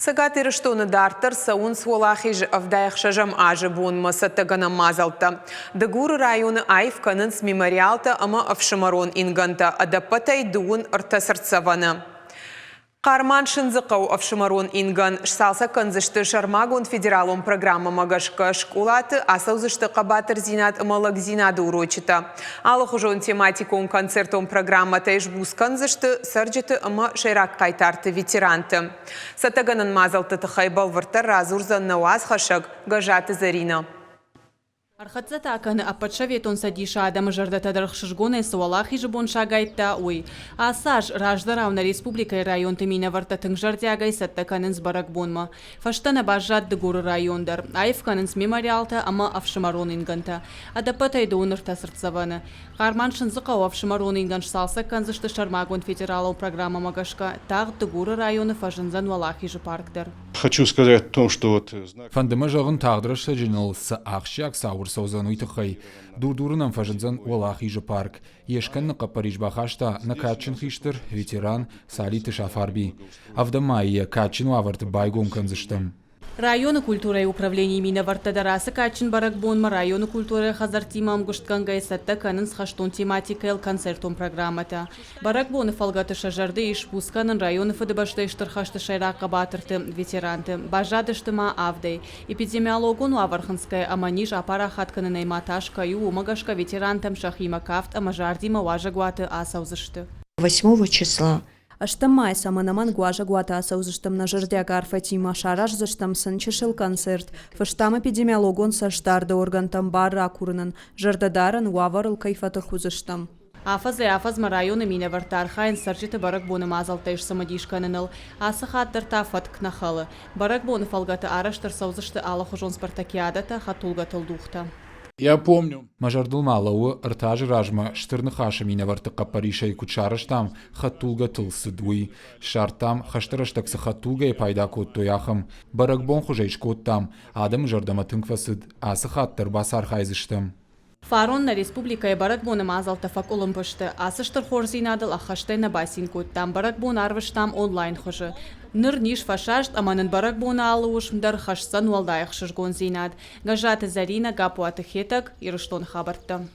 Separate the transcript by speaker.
Speaker 1: Сагат ирыштоны дартыр саун суалахиж авдаях шажам ажы буын масаттагана мазалта. Дагуры районы Айфканынс мемориалта ама авшамарон инганта, адапатай дуын ыртасыртсаваны. Қарман шынзықау авшамарон инган шсалса канзышты шармагун федералум программа магашка школаты асаузышты қабатыр зинат ымалак зинады урочыта. Алық ұжон тематикон концертон программа тайж бус канзышты сарджыты ыма шайрак қайтарты ветеранты. Сатаганын мазалты тахайбал выртар разурзан науаз хашаг гажаты Зарина.
Speaker 2: Архатзата аканы аппатшаветон садиша адам жардата дархшжгоны суалахи жбон шагайтта уй. Асаж раждаравна республика и район тымина вартатын жардягай саттаканын сбаракбонма. Фаштана бажат дыгуры райондар. Айфканынс мемориалта ама авшамарон инганта. Адапатай доныр тасыртсаваны. Қарман шынзықау авшамарон инган шсалса канзышты шармагон федералау программа магашка. Таг дыгуры районы фажынзан валахи же паркдар.
Speaker 3: Хочу сказать о том, что вот
Speaker 4: Фандыма жағын тағдырышы жиналысы ақшияк сауыр саузан уйтықай. Дурдурынан фажынзан Уалахи же парк. Ешканны қапариш бақашта на качын хиштыр ветеран Салиты Шафарби. Авдамайя качын уаварты байгон канзыштым.
Speaker 2: Районы культуры управления мина вартадарасы качин баракбонма районы культуры хазартимам гуштгангай сатта канын схаштон тематикайл концертон программата. Баракбоны фалгаты шажарды иш пусканын районы фадыбашта иштырхашты шайрака батырты ветеранты. Бажадыштыма авдай. Эпидемиологон уаварханская аманиш апара хатканы найматашка ю умагашка ветерантам шахима кафт амажардима важагуаты асаузышты.
Speaker 5: 8 числа.
Speaker 6: Аштамай саманаман гуажа гуата асаузыштым на жырдяга арфатима шараж зыштым сынчышыл концерт. Фыштам эпидемиологон саштарды органтам барра курынын. Жырдадарын уаварыл кайфаты хузыштым.
Speaker 2: Афаз районы мина вартархайн саржиты баракбоны мазалтайш самадишканыныл. Асы хаттыр тафат кнахалы. Баракбоны фалгаты араштыр саузышты алахужон спартакиадата хатулгатыл духта.
Speaker 4: Я помню. Мажардылмалауы ыртажы ражма штырны хашы мина варты қапаришай кучарыштам хаттулга тылсы дуй. Шартам хаштырыштаксы хаттулга пайда коттояхым. Баракбон хужайш коттам. Адам жардама тынквасыд. Асы хаттыр басар хайзыштым.
Speaker 2: Фаронна республика и баракбоны мазалта фак олымпышты. Асыштыр хорзинадыл ахаштайна басин коттам. Баракбон арвыштам онлайн хожы. Ныр ниш фашашт аманын баракбоны алуышмдар хашсан уалдайық шыжгон зинад. Гажаты Зарина гапуаты хетак ирыштон хабарты.